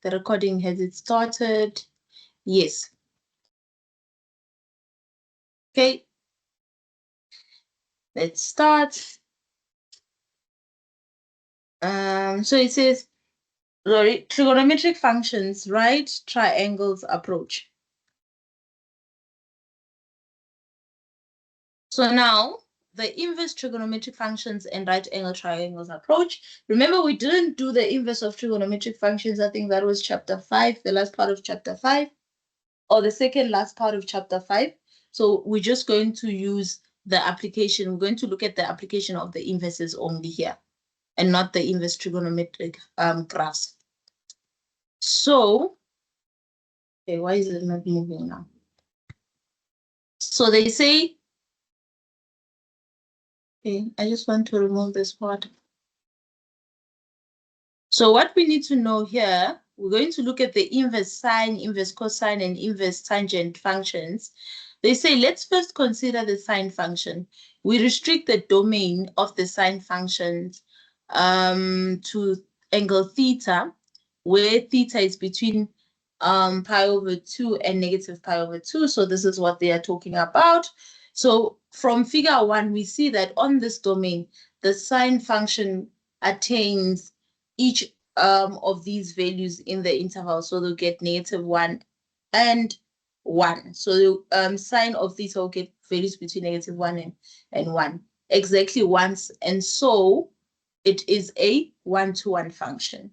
The recording, has it started? Yes. Okay. Let's start. So it says, trigonometric functions, right triangles approach. So now, the inverse trigonometric functions and right angle triangles approach. Remember, we didn't do the inverse of trigonometric functions. I think that was chapter 5, the last part of chapter 5, or the second last part of chapter 5. So we're just going to use the application. We're going to look at the application of the inverses only here, and not the inverse trigonometric graphs. So, okay, why is it not moving now? So they say, okay, I just want to remove this part. So what we need to know here, we're going to look at the inverse sine, inverse cosine, and inverse tangent functions. They say, let's first consider the sine function. We restrict the domain of the sine functions to angle theta, where theta is between pi over 2 and negative pi over 2. So this is what they are talking about. So from figure 1, we see that on this domain, the sine function attains each of these values in the interval. So they'll get -1 and 1. So sine of theta will get values between -1 and 1 exactly once. And so it is a one-to-one function.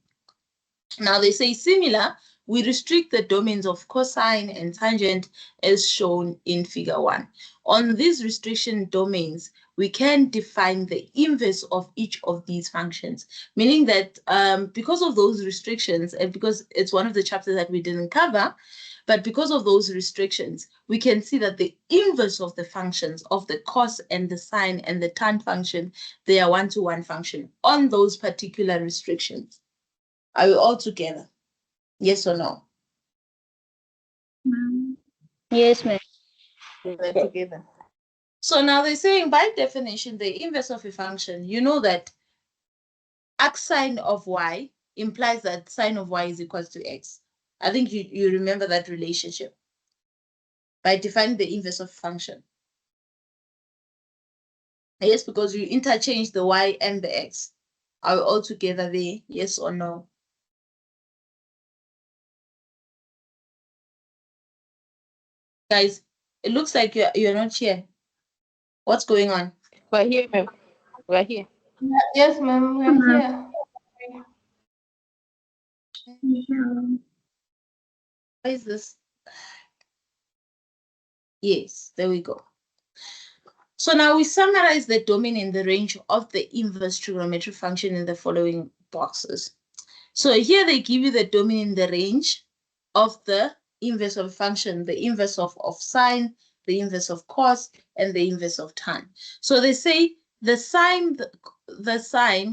Now they say similar, we restrict the domains of cosine and tangent as shown in figure 1. On these restriction domains, we can define the inverse of each of these functions, meaning that because of those restrictions, and because it's one of the chapters that we didn't cover, but because of those restrictions, we can see that the inverse of the functions of the cos and the sine and the tan function, they are one-to-one function on those particular restrictions. Are we all together? Yes or no? Yes, ma'am. We're together. So now they're saying, by definition, the inverse of a function, you know that x sine of y implies that sine of y is equal to x. I think you remember that relationship by defining the inverse of a function. Yes, because you interchange the y and the x. Are we all together there? Yes or no? Guys, it looks like you're not here. What's going on? We're here, ma'am. We're here. Yes, ma'am, we're here. Why is this? Yes, there we go. So now we summarize the domain and the range of the inverse trigonometric function in the following boxes. So here they give you the domain and the range of the inverse of a function, the inverse of sine, the inverse of cos, and the inverse of tan. So they say the sine,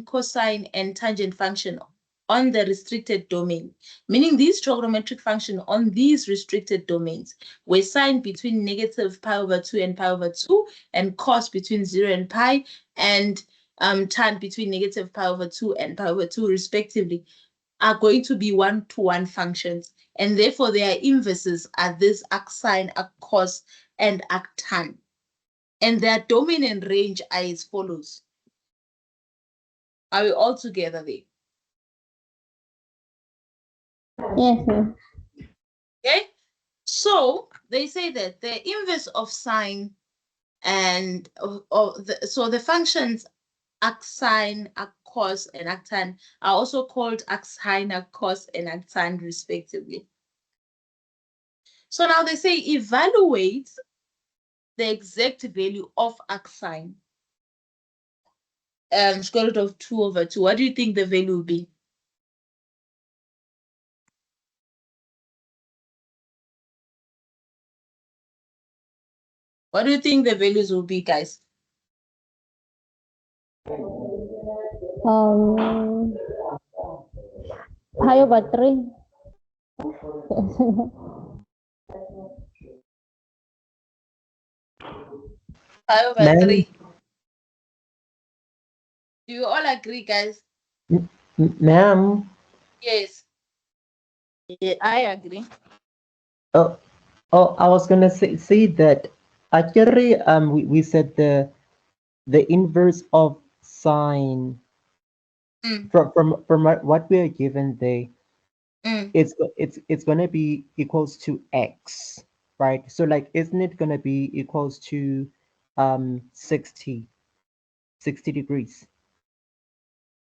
cosine, and tangent function on the restricted domain, meaning these trigonometric function on these restricted domains, where sine between negative pi over 2 and pi over 2, and cos between 0 and pi, and tan between negative pi over 2 and pi over 2 respectively, are going to be one-to-one functions, and therefore their inverses are this arc sine, arc cos, and arc tan. And their domain and range are as follows. Are we all together there? Yes, ma'am. Okay, so they say that the inverse of sine and so the functions arc sine, arc cos, and arc tan are also called arc sine, arc cos, and arc tan respectively. So now they say evaluate the exact value of arc sine. Square root of 2 over 2. What do you think the value will be? What do you think the values will be, guys? Pi over 3. Pi over 3. Do you all agree, guys? Ma'am, Yes. Yeah, I agree. Oh, I was gonna say that actually, we said the inverse of sine Mm, from what we are given there, mm. it's gonna be equals to x, right? So like, isn't it gonna be equals to 60 degrees?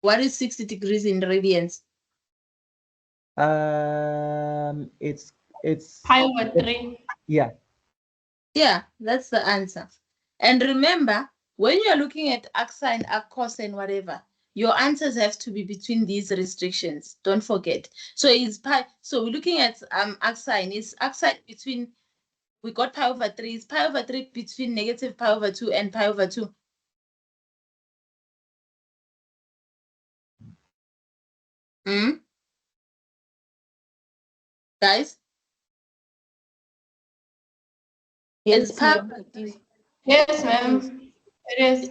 What is 60 degrees in radians? It's Pi over 3. yeah. Yeah, that's the answer. And remember, when you're looking at arcsine, arccosine, whatever, your answers have to be between these restrictions. Don't forget. So it's pi. So we're looking at arcsine. It's arcsine between, we got pi over 3. It's pi over 3 between negative pi over 2 and pi over 2. Hmm? Guys? Yes, It's pi ma'am. over 3. Yes, ma'am. It is.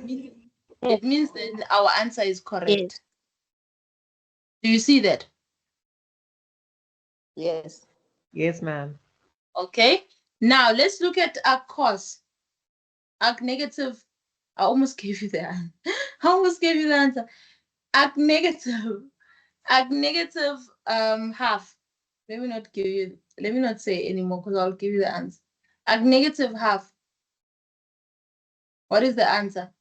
It means that our answer is correct. Yes. Do you see that? Yes. Yes, ma'am. Okay. Now let's look at arc cos. Arc negative. I almost gave you the answer. I almost gave you the answer. Arc negative. Arc negative half. Let me not give you. Let me not say anymore because I'll give you the answer. Arc negative half. What is the answer?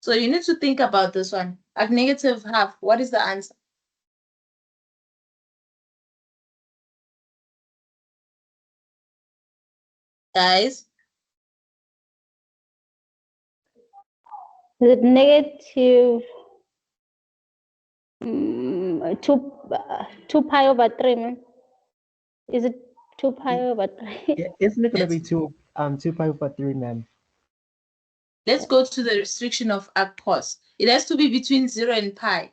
So you need to think about this one. Arc negative half. What is the answer? Guys, Is it negative 2 pi over 3, ma'am? Is it 2 pi over 3? Yeah, isn't it gonna Let's- be 2 pi over 3, ma'am? let's go to the restriction of arc cos. It has to be between 0 and pi.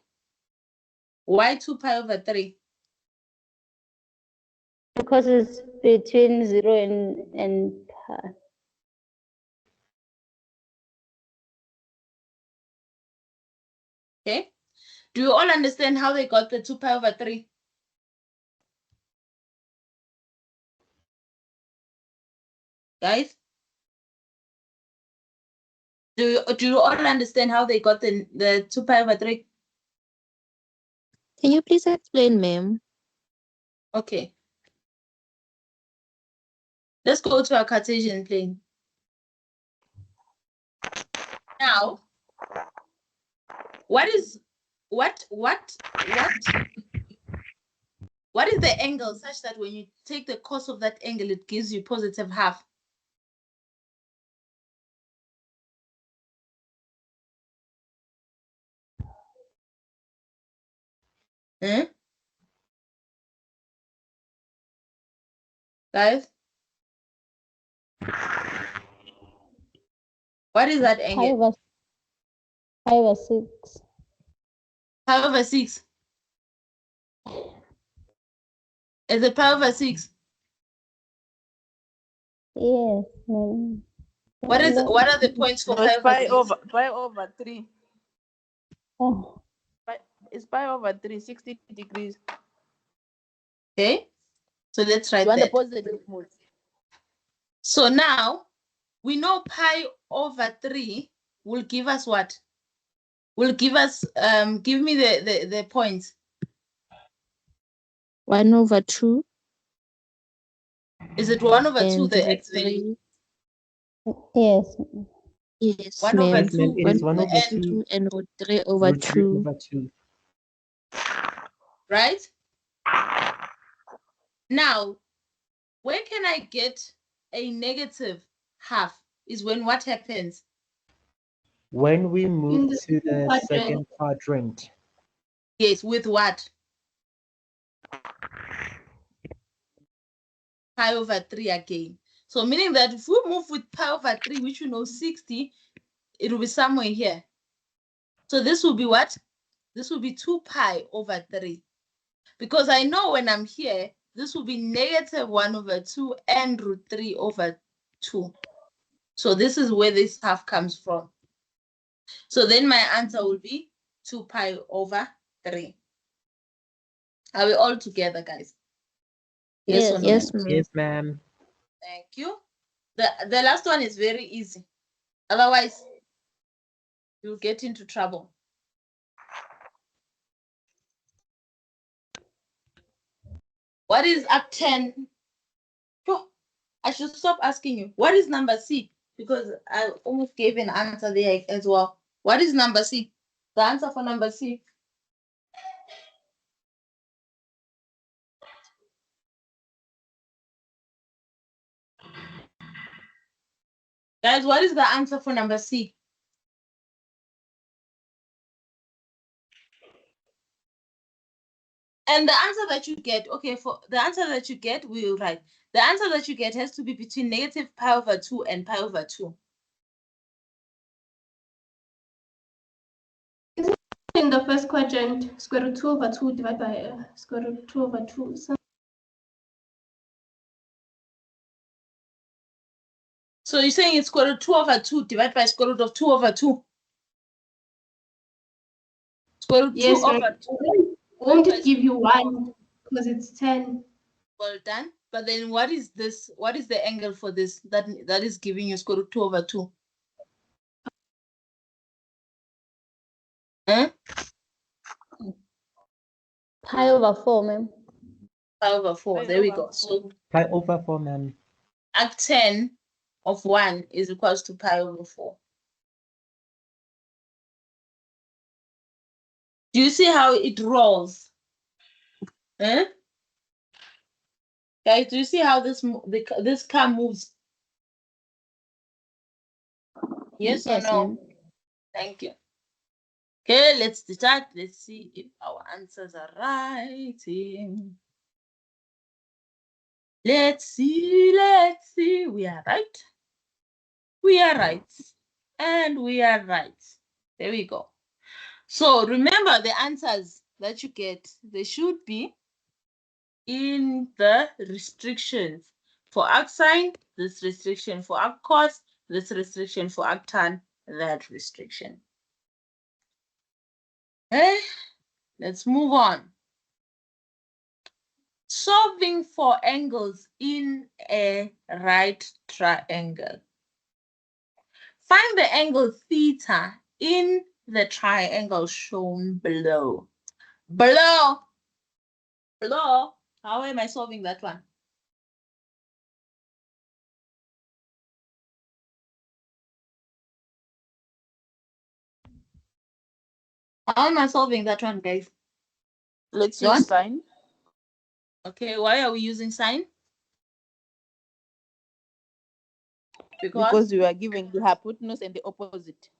Why 2 pi over 3? Because it's between 0 and pi. Okay. Do you all understand how they got the 2 pi over 3? Guys? Do you all understand how they got the 2 pi over 3? Can you please explain, ma'am? Okay. Let's go to our Cartesian plane. Now, what is the angle such that when you take the cos of that angle, it gives you positive half? Hmm? Guys? What is that Pi angle? over 6. Pi over 6. Is it pi over 6? Yes, ma'am. What are the points for No, pi it's over 6? pi over 3. Oh, It's pi over 3, 60 degrees. Okay. So let's write You want the that. positive mode. So now we know pi over 3 will give us what? Will give us give me the points. 1 over 2 Is it 1 over 2 and the the x value? 3. yes. Yes, 1 over ma'am. Yes, ma'am. 2 It is 1 1 over over and 2 2 and root 3 over root 3 2. over 2. right? Now, where can I get a negative half is when what happens? When we move the to the quadrant. second quadrant, Yes, with what? Pi over 3 again. So meaning that if we move with pi over 3, which we know 60, it will be somewhere here. So this will be what? This will be 2 pi over 3. Because I know when I'm here, this will be negative 1 over 2 and root 3 over 2. So this is where this half comes from. So then my answer will be 2 pi over 3. Are we all together, guys? Yes or no? Yes, ma'am. Yes, ma'am. Thank you. The last one is very easy. Otherwise, you'll get into trouble. What is arc10? Oh, I should stop asking you. What is number C? Because I almost gave an answer there as well. What is number C? The answer for number C. Guys, what is the answer for number C? And the answer that you get, okay, for the answer that you get, we will write. The answer that you get has to be between negative pi over 2 and pi over 2. In the first quadrant, square root 2 over 2 divided by square root 2 over 2. So you're saying it's square root 2 over 2 divided by square root of 2 over 2. Square root 2 Yes, over right. 2. Won't it give you 1 because it's 10? Well done. But then what is this? What is the angle for this that is giving you square root 2 over 2? Huh? Pi over 4, ma'am. Pi over 4. Pi There we over go. So Pi over 4, ma'am. arc10 of 1 is equals to pi over 4. Do you see how it rolls? Huh? Guys, do you see how this car moves? Yes or Yes, no? ma'am. Thank you. Okay, let's start. Let's see if our answers are right. Let's see. We are right. We are right. And we are right. There we go. So remember the answers that you get, they should be in the restrictions. For arcsine, this restriction. For arccos, this restriction. For arctan, that restriction. Okay, let's move on. Solving for angles in a right triangle. Find the angle theta in the triangle shown below. Below. How am I solving that one? How am I solving that one, guys? Let's John? use sine. Okay, why are we using sine? Because we are given the hypotenuse and the opposite.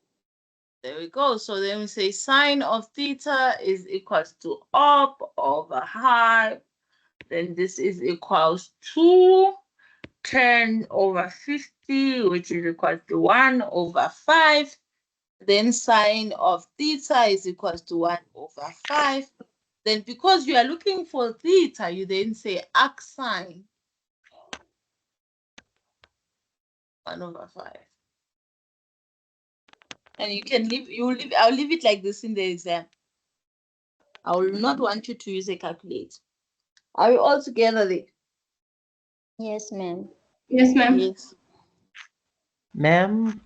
There we go. So then we say sine of theta is equals to up over half. Then this is equals to 10 over 50, which is equals to 1 over 5. Then sine of theta is equals to 1 over 5. Then because you are looking for theta, you then say arcsine 1 over 5. And you can leave, I'll leave it like this in the exam. I will not want you to use a calculator. Are we all together there? Yes, ma'am. Yes, ma'am. Yes. Ma'am,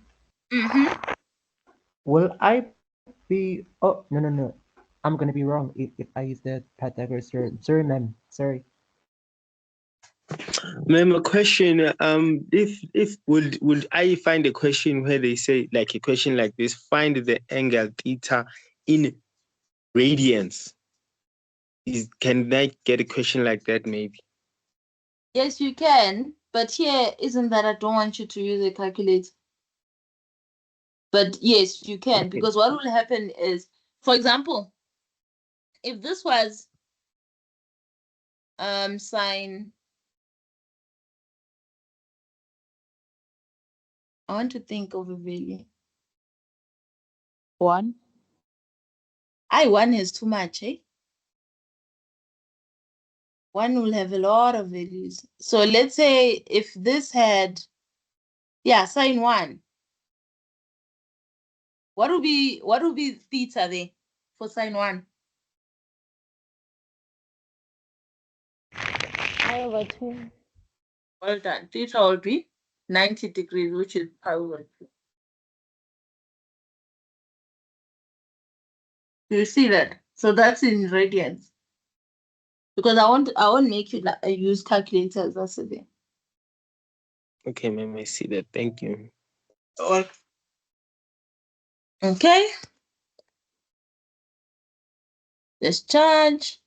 will I be... Oh, no. I'm going to be wrong if I use the Pythagoras theorem. Sorry, ma'am. Sorry. Ma'am, a question. If would I find a question where they say, like a question like this, find the angle theta in radians? Can I get a question like that maybe? Yes, you can. But here, isn't that I don't want you to use a calculator. But yes, you can. Okay. Because what will happen is, for example, if this was sine, I want to think of a value. 1. 1 is too much, eh? One will have a lot of values. So let's say if this had, yeah, sine 1. What would be theta there for sine 1? Pi over 2. Well done. Theta will be 90 degrees, which is pi over 2. Do you see that? So that's in radians. Because I won't make you use calculators. That's the thing. Okay, ma'am, I see that. Thank you. Okay. Discharge.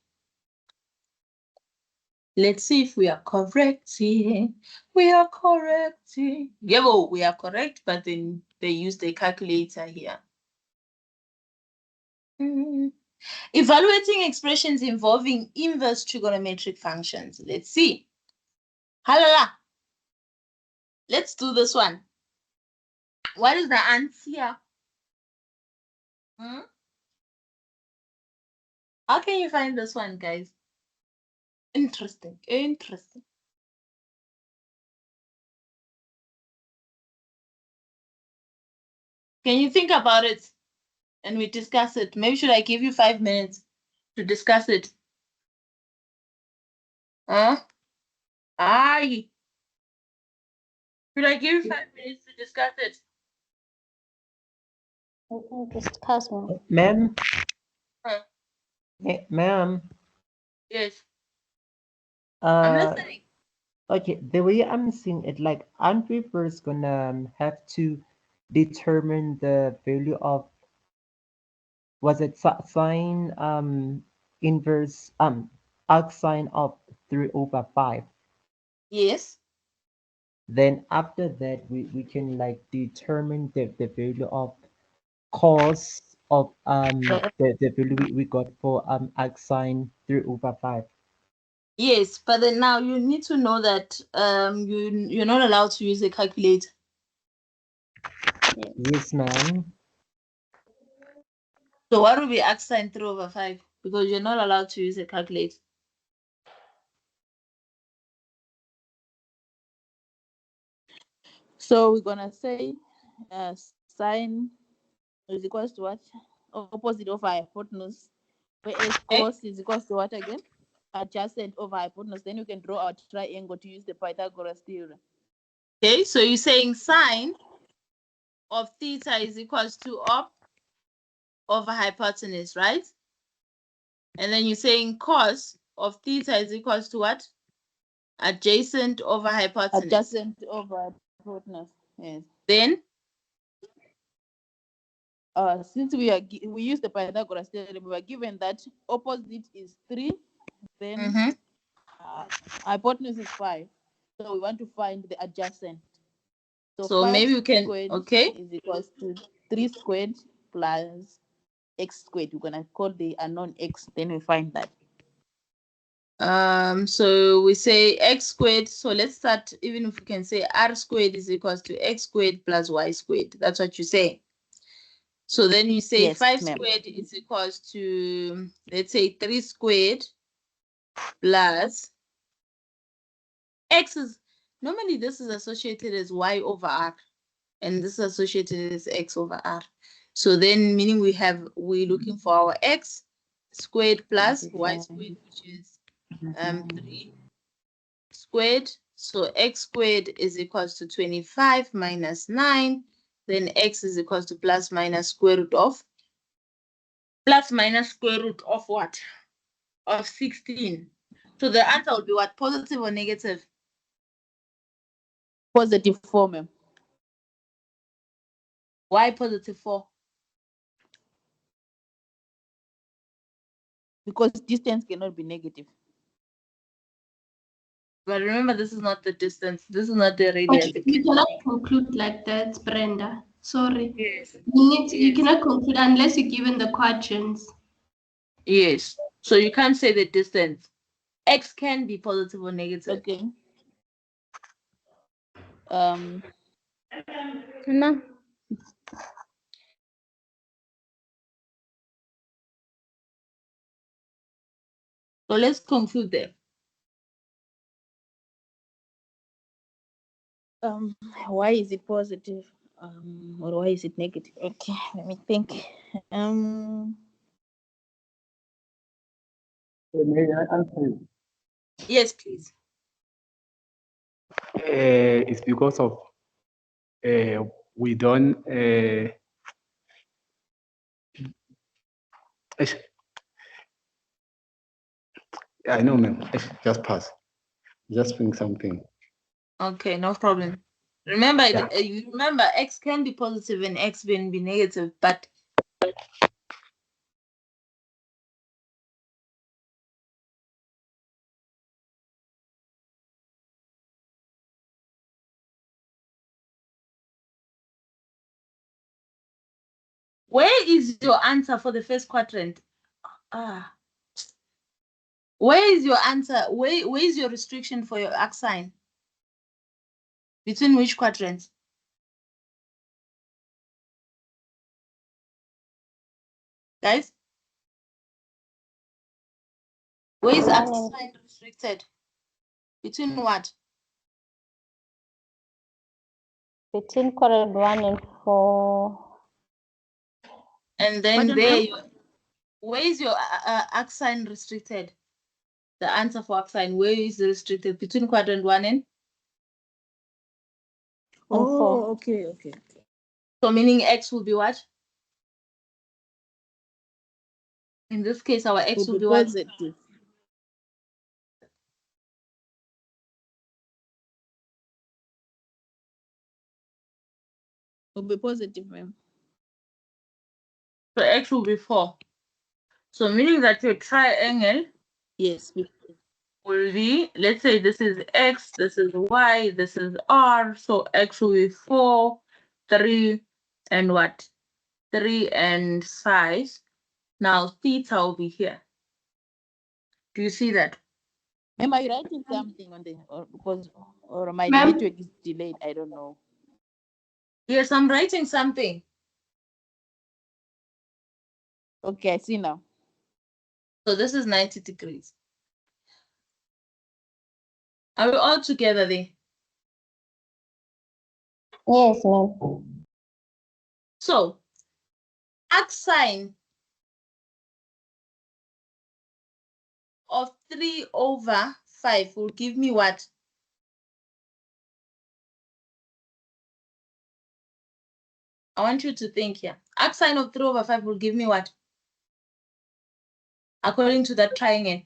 Let's see if we are correct here. We are correct here. Yeah, well, we are correct, but then they use the calculator here. Evaluating expressions involving inverse trigonometric functions. Let's see. Halala. Let's do this one. What is the answer? How can you find this one, guys? Interesting. Interesting. Can you think about it and we discuss it? Maybe should I give you 5 minutes to discuss it? Huh? Aye. Should I give you 5 minutes to discuss it? Discuss one. Ma'am, Huh? ma'am, Yes. I'm uh, listening. okay, the way I'm seeing it, like, aren't we first gonna have to determine the value of, was it sine inverse arc sine of 3 over 5? Yes. Then after that, we can like determine the value of cos of the value we got for arc sine 3 over 5. Yes, but then now you need to know that you're not allowed to use a calculator. Yes, ma'am. So what will be arc sine 3 over 5? Because you're not allowed to use a calculator. So we're gonna say sine is equals to what? Opposite over hypotenuse. Whereas cos is equals to what again? Adjacent over hypotenuse. Then you can draw our triangle to use the Pythagoras theorem. Okay, so you're saying sine of theta is equals to op over hypotenuse, right? And then you're saying cos of theta is equals to what? Adjacent over hypotenuse. Adjacent over hypotenuse. Yes. Then Since we use the Pythagoras theorem, we are given that opposite is 3, then hypotenuse is 5. So we want to find the adjacent. So 5 maybe we can, squared okay. is equals to 3 squared plus x squared. We're gonna call the unknown x, then we find that. So we say x squared. So let's start, even if we can say r squared is equals to x squared plus y squared. That's what you say. So then you say Yes, 5 ma'am. squared is equals to, let's say 3 squared plus x is, normally this is associated as y over r, and this is associated as x over r. So then meaning we're looking for our x squared plus y squared, which is 3 squared. So x squared is equals to 25 minus 9. Then x is equals to plus minus square root of what? Of 16. So the answer will be what? Positive or negative? Positive 4, ma'am. Why positive 4? Because distance cannot be negative. But remember, this is not the distance. This is not the But radius. you cannot conclude like that, Brenda. Sorry. Yes. You cannot conclude unless you're given the quadrants. Yes. So you can't say the distance. X can be positive or negative. Okay. No. So let's conclude there. Why is it positive? Or why is it negative? Okay, let me think. May I answer you? Yes, please. It's because of we don't. I know, ma'am. Just pass. Just think something. Okay, no problem. Remember, Yeah. you remember X can be positive and X can be negative, but where is your answer for the first quadrant? Where is your answer? Where is your restriction for your X sign? Between which quadrants? Guys? Where is X sign restricted? Between what? Between quadrant 1 and 4. And then there, where is your X sign restricted? The answer for X sign, where is it restricted? Between quadrant 1 and? Oh, okay. So meaning X will be what? In this case, our X will be what? Positive. Will be positive, ma'am. So X will be 4. So meaning that your triangle, yes, will be, let's say this is X, this is Y, this is R. So X will be 4, 3, and what? 3 and 5. Now theta will be here. Do you see that? Am I writing something on the or my Ma'am? network is delayed? I don't know. Yes, I'm writing something. Okay, I see now. So this is 90 degrees. Are we all together there? Yes, ma'am. So arc sine of 3/5 will give me what? I want you to think here. Arc sine of 3/5 will give me what? According to that triangle.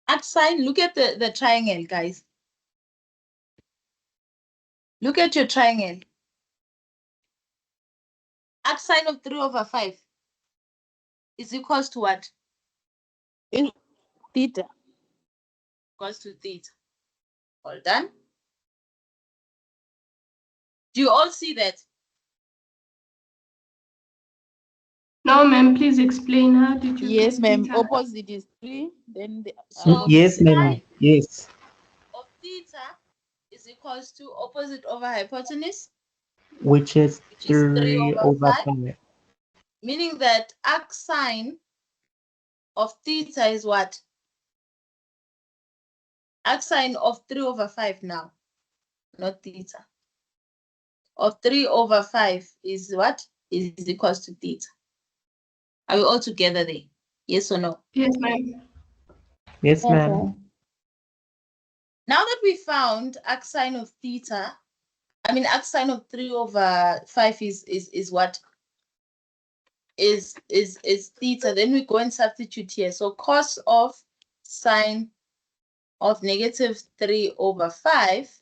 Arc sine, look at the triangle, guys. Look at your triangle. Arc sine of 3/5 is equals to what? Theta. Equals to theta. All done? Do you all see that? No, ma'am, please explain. How did you Yes, get ma'am. theta? Opposite is 3. Then the So Yes, ma'am. sine Yes. of theta is equals to opposite over hypotenuse, Which is which is 3/5. 3/5. Meaning that arc sine of theta is what? Arc sine of 3/5 now, not theta. Of 3/5 is what? Is equals to theta. Are we all together there? Yes or no? Yes, ma'am. Yes, ma'am. Now that we found arc sine of theta, arc sine of 3/5 is what? Is theta. Then we go and substitute here. So cos of sine of -3/5,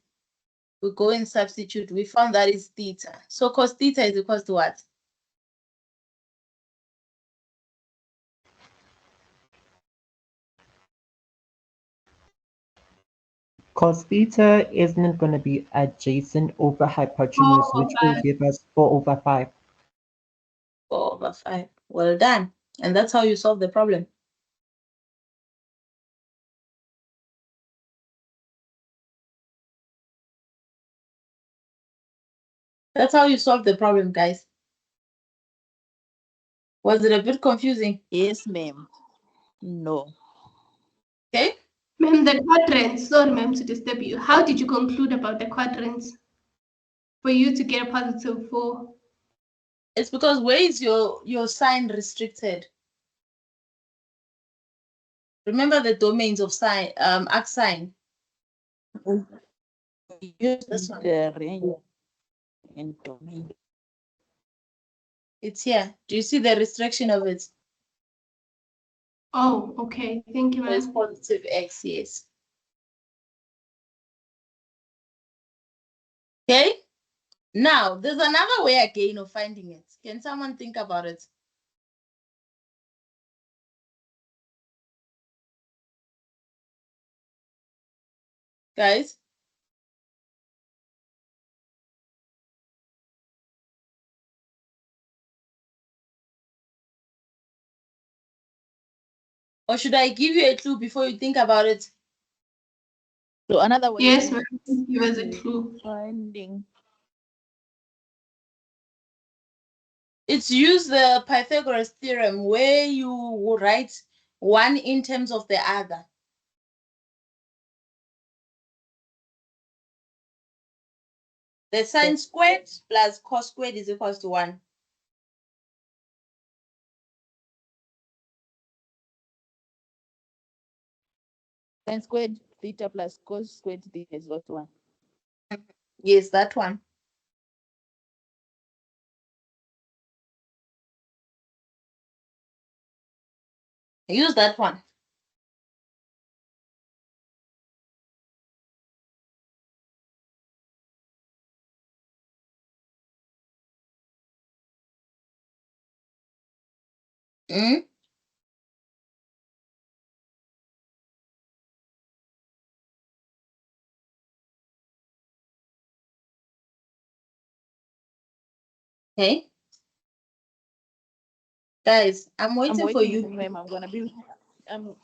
we go and substitute. We found that is theta. So cos theta is equals to what? Cos theta isn't going to be adjacent over hypotenuse, which will give us 4/5. 4/5. Well done. And that's how you solve the problem. That's how you solve the problem, guys. Was it a bit confusing? Yes, ma'am. No. Okay. Ma'am, the quadrants, sorry, ma'am, to disturb you. How did you conclude about the quadrants for you to get a positive 4? It's because where is your sign restricted? Remember the domains of sign, arc sign. Use This one. the range and domain. It's here. Do you see the restriction of it? Oh, okay. Thank you, So it's ma'am. positive x, yes. Okay. Now, there's another way again of finding it. Can someone think about it? Guys? Or should I give you a clue before you think about it? So another way Yes, of ma'am. Give us a clue. finding. It's use the Pythagoras theorem where you will write one in terms of the other. The sine squared plus cos squared is equals to 1. Sine squared theta plus cos squared theta is equal to 1. Yes, that one. Use that one. Mm? Okay. Guys, I'm waiting for you. Ma'am. I'm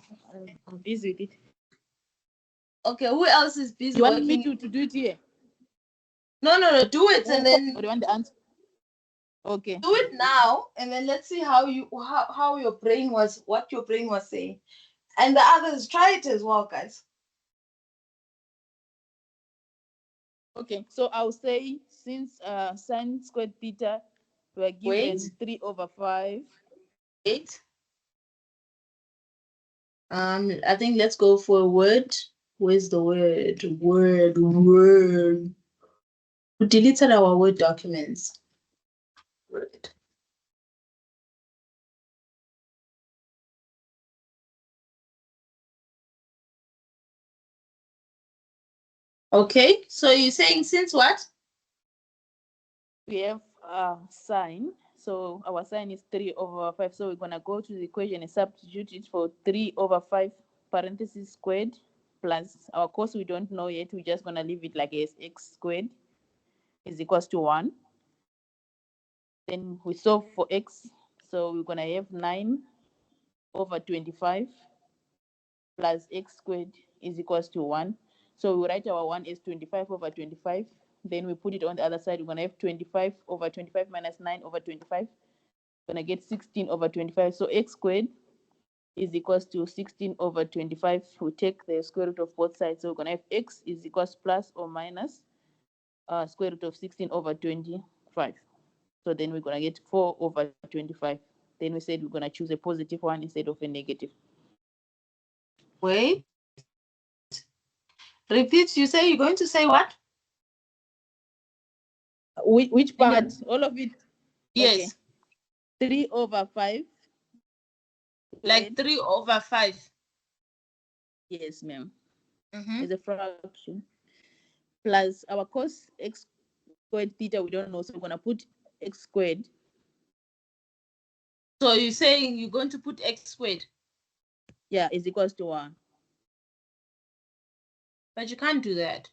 busy with it. Okay, who else is busy You want working? me to do it here? No, do it and then Or do you want the answer? Okay. do it now, and then let's see how your brain was, what your brain was saying. And the others, try it as well, guys. Okay, so I'll say since sine squared theta we're given Wait. 3/5. Wait. I think let's go for a word. Where's the word? Word. We deleted our Word documents. Word. Okay, so you're saying since what? We have sine. So our sine is 3/5. So we're gonna go to the equation and substitute it for 3/5 parentheses squared plus our cos we don't know yet. We're just gonna leave it like as x squared is equals to 1. Then we solve for x. So we're gonna have 9/25 plus x squared is equals to 1. So we write our 1 as 25/25. Then we put it on the other side. We're going to have 25/25 minus 9/25. We're going to get 16/25. So x squared is equals to 16/25. We take the square root of both sides. So we're going to have x is equals plus or minus square root of 16/25. So then we're going to get 4/25. Then we said we're going to choose a positive one instead of a negative. Wait. Repeat, you say you're going to say what? Which part? All of it? Yes. Okay. 3/5. Like 3/5. Yes, ma'am. Mm-hmm. Is a fraction. Plus our cos x squared theta, we don't know, so we're going to put x squared. So you're saying you're going to put x squared? Yeah, is equals to 1. But you can't do that.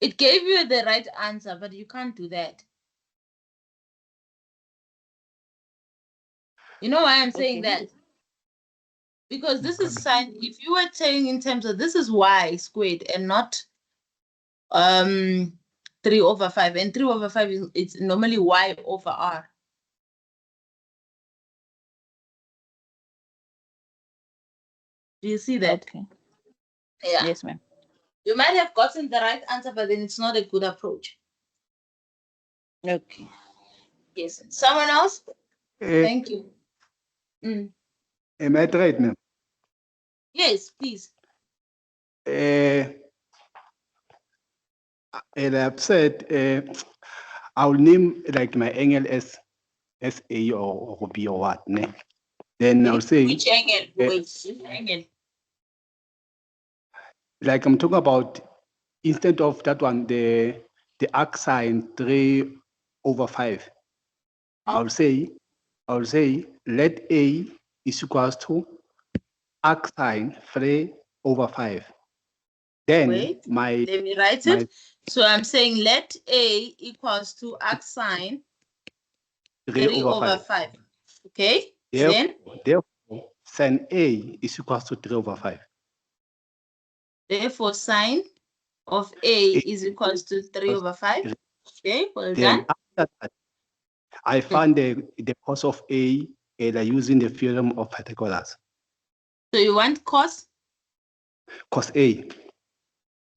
It gave you the right answer, but you can't do that. You know why I'm saying that? Because this is sine. If you were saying in terms of this is y squared and not 3 over 5, and 3 over 5 is it's normally y over r. Do you see that? Okay. Yeah. Yes, ma'am. You might have gotten the right answer, but then it's not a good approach. Okay. Yes. Someone else? Eh, Thank you. am I right, ma'am? Yes, please. And I've said I'll name like my angle as A or B or what. Ne? Then I'll say Which angle? eh, Wait, which angle? like I'm talking about instead of that one, the arc sine 3 over 5. I'll say let A is equals to arc sine 3 over 5. Then Wait, let me write my it. So I'm saying let A equals to arc sine 3 3 over over 5. 5. Okay, Therefore, then therefore, sine A is equals to 3 over 5. therefore sine of A is equals to 3 over 5. Okay, well Then done. after that, I find the cos of A using the theorem of Pythagoras. So you want cos Cos A,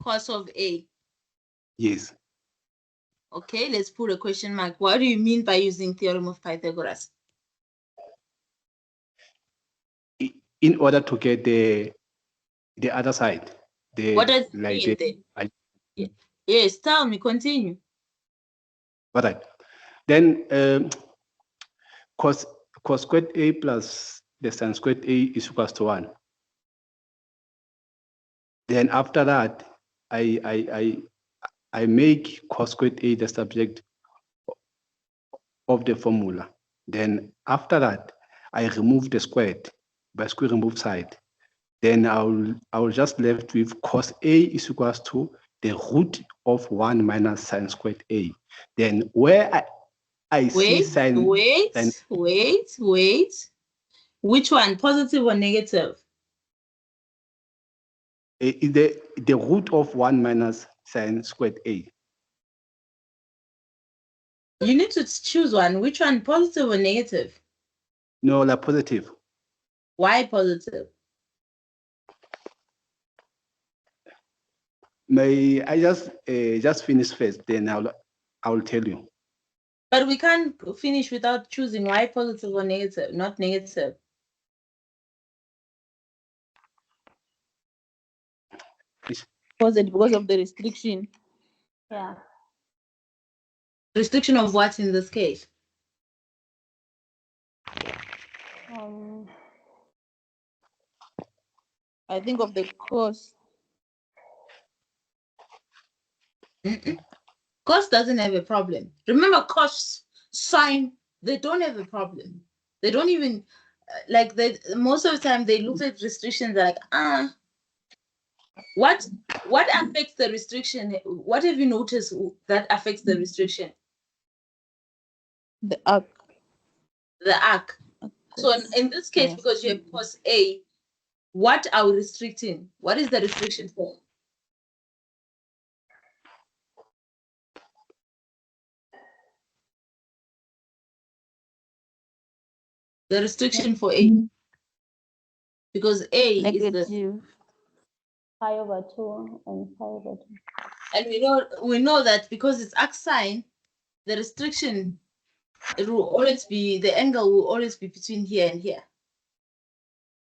of A. yes. Okay, let's put a question mark. What do you mean by using theorem of Pythagoras? In order to get the other side, What does it like mean then? Yes, tell me, continue. all right. Then cos squared A plus the sin squared A is equals to 1. Then after that, I make cos squared A the subject of the formula. Then after that, I remove the squared by square remove side. Then I'll just left with cos A is equals to the root of 1 minus sine squared A. Then where I see sine. Wait. Which one, positive or negative? The root of 1 minus sine squared A. You need to choose one. Which one, positive or negative? No, like positive. Why positive? May I just finish first, then I'll tell you. But we can't finish without choosing why positive or negative, not negative. Positive because of the restriction. Yeah. Restriction of what in this case? I think of the cos. Cos doesn't have a problem. Remember, cos, sine, they don't have a problem. They don't even like they. Most of the time, they look at restrictions like what affects the restriction? What have you noticed that affects the restriction? The arc. The arc. So in this case, Yes. because you have cos A, what are we restricting? What is the restriction for? The restriction for A. Because A is the, Negative. Pi over 2 and pi over 2. and we know that because it's arc sine, the restriction, it will always be, the angle will always be between here and here.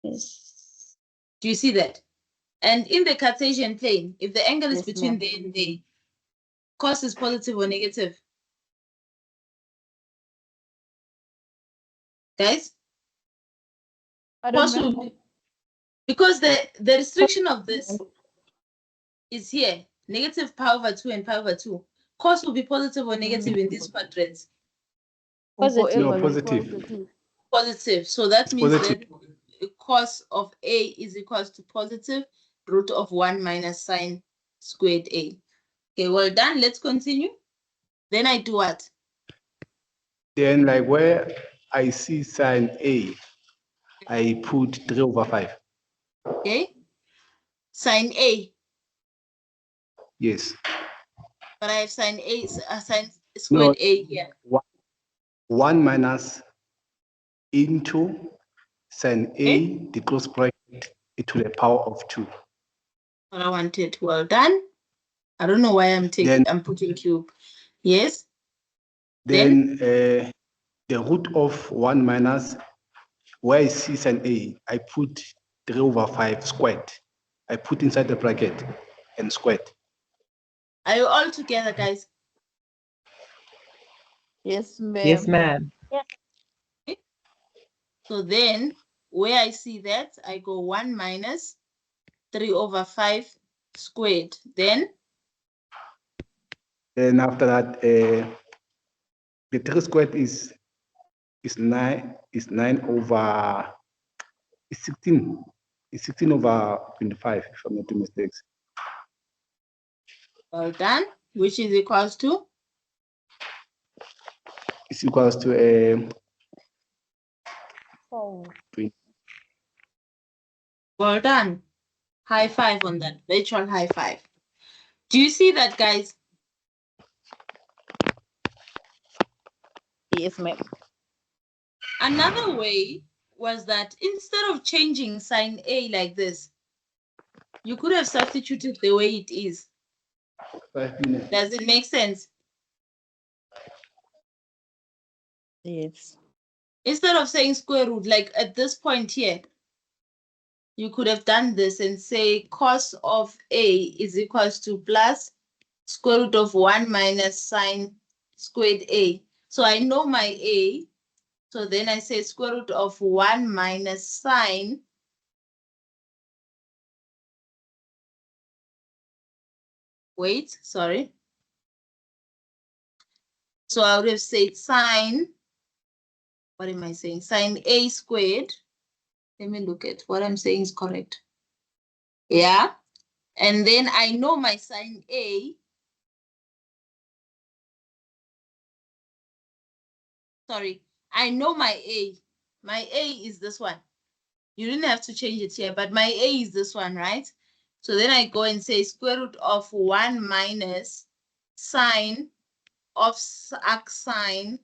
Yes. Do you see that? And in the Cartesian plane, if the angle is Yes, between ma'am. there and there, cos is positive or negative? Guys? I don't Cos will know. be, because the restriction of this is here, negative pi over 2 and pi over 2. Cos will be positive or negative in these quadrants? Positive. No, Forever positive. Positive. So that It's means positive. that cos of A is equals to positive root of 1 minus sine squared A. Okay, well done. Let's continue. Then I do what? Then like where I see sine A, I put 3 over 5. Okay. Sine A. Yes. But I have sine A, sine No, squared A here. 1 minus into sin A, Okay. the close bracket, to the power of 2. What I wanted. Well done. I don't know why I'm putting cube. Yes. Then the root of 1 minus, where I see sin A, I put 3 over 5 squared. I put inside the bracket and squared. Are you all together, guys? Yes, ma'am. Yes, ma'am. Okay. So then where I see that, I go 1 minus 3 over 5 squared. Then After that, the 3 squared is 9 over is 16. It's 16 over 25, if I'm not doing mistakes. well done, which is equals to It's equals to 4. 20. well done. High five on that. Virtual high five. Do you see that, guys? Yes, ma'am. Another way was that instead of changing sine A like this, you could have substituted the way it is. 5 minutes. Does it make sense? Yes. Instead of saying square root, like at this point here, you could have done this and say cos of A is equals to plus square root of 1 minus sine squared A. So I know my A. So then I say square root of 1 minus sine wait, sorry. So I would have said sine, what am I saying? Sine A squared. Let me look at what I'm saying is correct. Yeah. And then I know my sine A. Sorry, I know my A. My A is this one. You didn't have to change it here, but my A is this one, right? So then I go and say square root of 1 minus sine of arc sine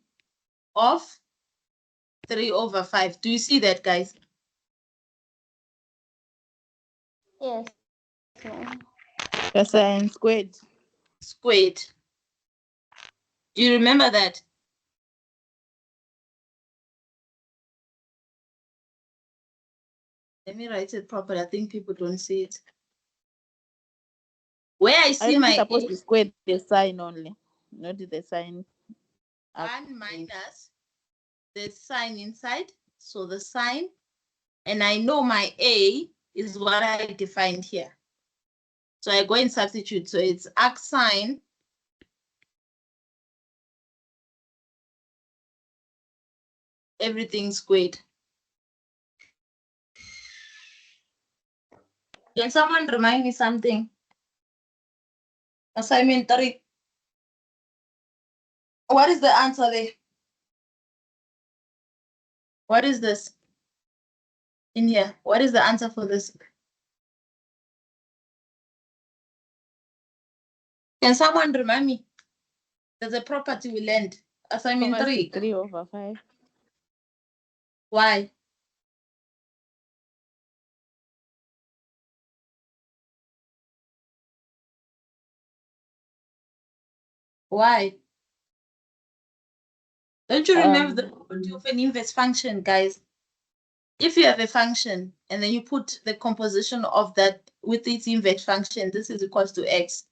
of 3 over 5. Do you see that, guys? Yes, ma'am. The sine squared. Squared. Do you remember that? Let me write it properly. I think people don't see it. Where I I see don't my supposed A, to square the sign only, not the sign. 1 minus the sign inside, so the sign, and I know my A is what I defined here. So I go and substitute. So it's arc sine everything squared. Can someone remind me something? Assignment 3. What is the answer there? What is this? In here, what is the answer for this? Can someone remind me? There's a property we learned. Assignment 3. 3 over 5. Why? Why? Don't you remember the property of an inverse function, guys? If you have a function and then you put the composition of that with its inverse function, this is equals to x.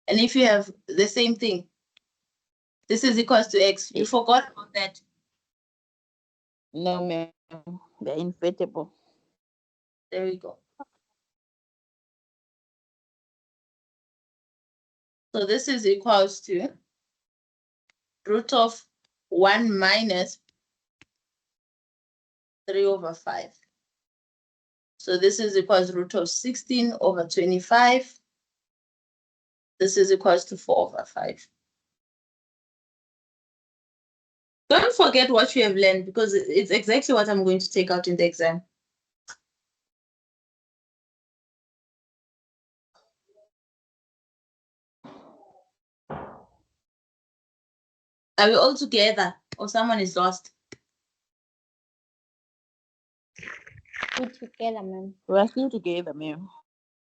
And if you have the same thing, this is equals to x. You forgot about that. No, ma'am. They're invertible. There we go. So this is equals to root of 1 minus 3 over 5. So this is equals to root of 16 over 25. This is equals to 4 over 5. Don't forget what you have learned because it's exactly what I'm going to take out in the exam. Are we all together or someone is lost? We're together, ma'am. We're still together, ma'am.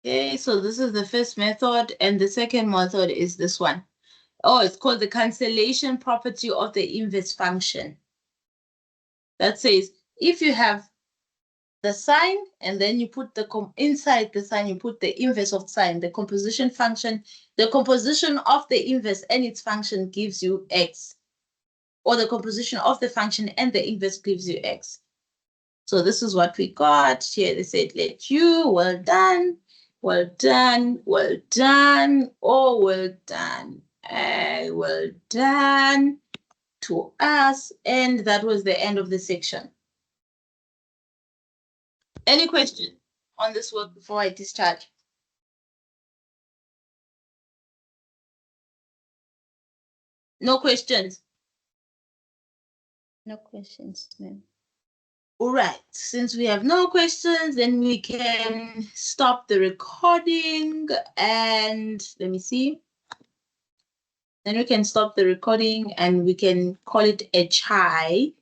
Okay, so this is the first method, and the second method is this one. Oh, it's called the cancellation property of the inverse function. That says if you have the sign and then you put the inside the sign, you put the inverse of sign, the composition function, the composition of the inverse and its function gives you x, or the composition of the function and the inverse gives you x. So this is what we got here. They said, let you, well done, well done, well done, oh, well done, well done to us. And that was the end of the section. Any question on this work before I discharge? No questions? No questions, ma'am. All right, since we have no questions, then we can stop the recording and let me see. Then we can stop the recording and we can call it a chai.